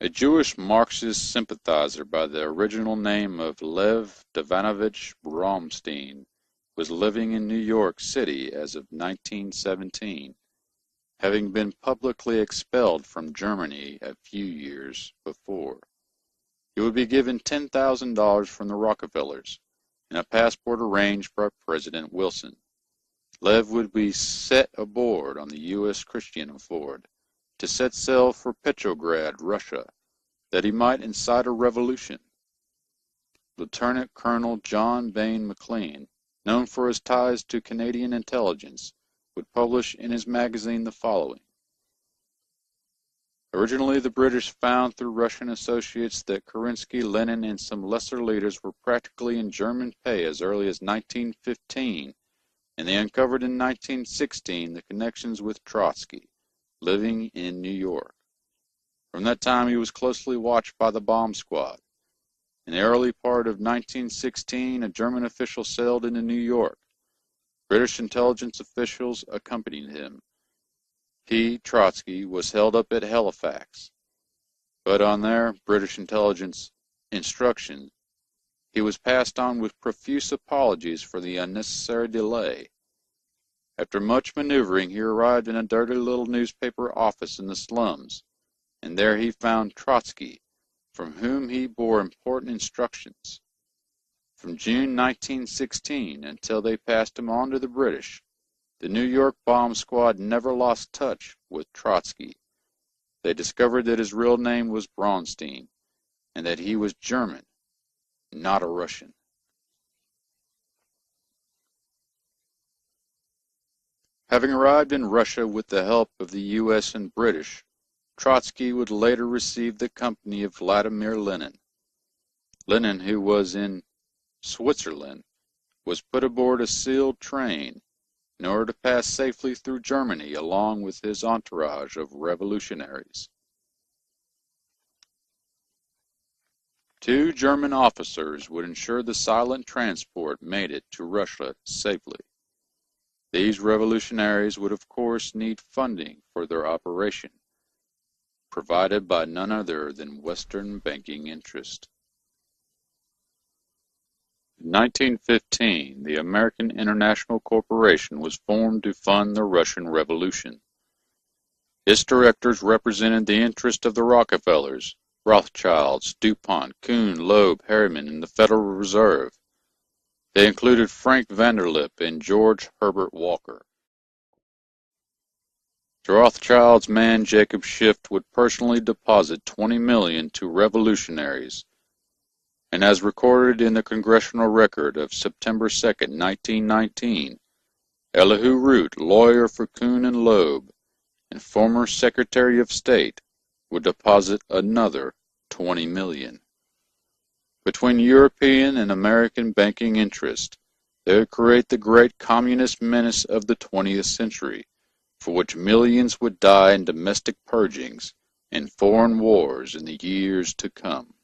A Jewish Marxist sympathizer by the original name of Lev Ivanovich Bromstein was living in New York City as of 1917, having been publicly expelled from Germany a few years before. He would be given $10,000 from the Rockefellers and a passport arranged by President Wilson. Lev would be set aboard on the U.S. Christian Ford to set sail for Petrograd, Russia, that he might incite a revolution. Lieutenant Colonel John Bain McLean, known for his ties to Canadian intelligence, would publish in his magazine the following. Originally, the British found through Russian associates that Kerensky, Lenin, and some lesser leaders were practically in German pay as early as 1915, and they uncovered in 1916 the connections with Trotsky, living in New York. From that time, he was closely watched by the bomb squad. In the early part of 1916, a German official sailed into New York. British intelligence officials accompanied him. He, Trotsky, was held up at Halifax, but on their British intelligence instructions, he was passed on with profuse apologies for the unnecessary delay. After much maneuvering, he arrived in a dirty little newspaper office in the slums, and there he found Trotsky, from whom he bore important instructions. From June 1916 until they passed him on to the British, the New York bomb squad never lost touch with Trotsky. They discovered that his real name was Bronstein, and that he was German, not a Russian. Having arrived in Russia with the help of the U.S. and British, Trotsky would later receive the company of Vladimir Lenin. Lenin, who was in Switzerland, was put aboard a sealed train in order to pass safely through Germany along with his entourage of revolutionaries. 2 German officers would ensure the silent transport made it to Russia safely. These revolutionaries would of course need funding for their operation, provided by none other than Western banking interest. In 1915, the American International Corporation was formed to fund the Russian Revolution. Its directors represented the interest of the Rockefellers, Rothschilds, DuPont, Kuhn, Loeb, Harriman, and the Federal Reserve. They included Frank Vanderlip and George Herbert Walker. The Rothschilds' man Jacob Schiff would personally deposit $20 million to revolutionaries, and as recorded in the Congressional Record of September 2, 1919, Elihu Root, lawyer for Kuhn and Loeb, and former Secretary of State, would deposit another $20 million. Between European and American banking interests, they would create the great communist menace of the 20th century, for which millions would die in domestic purgings and foreign wars in the years to come.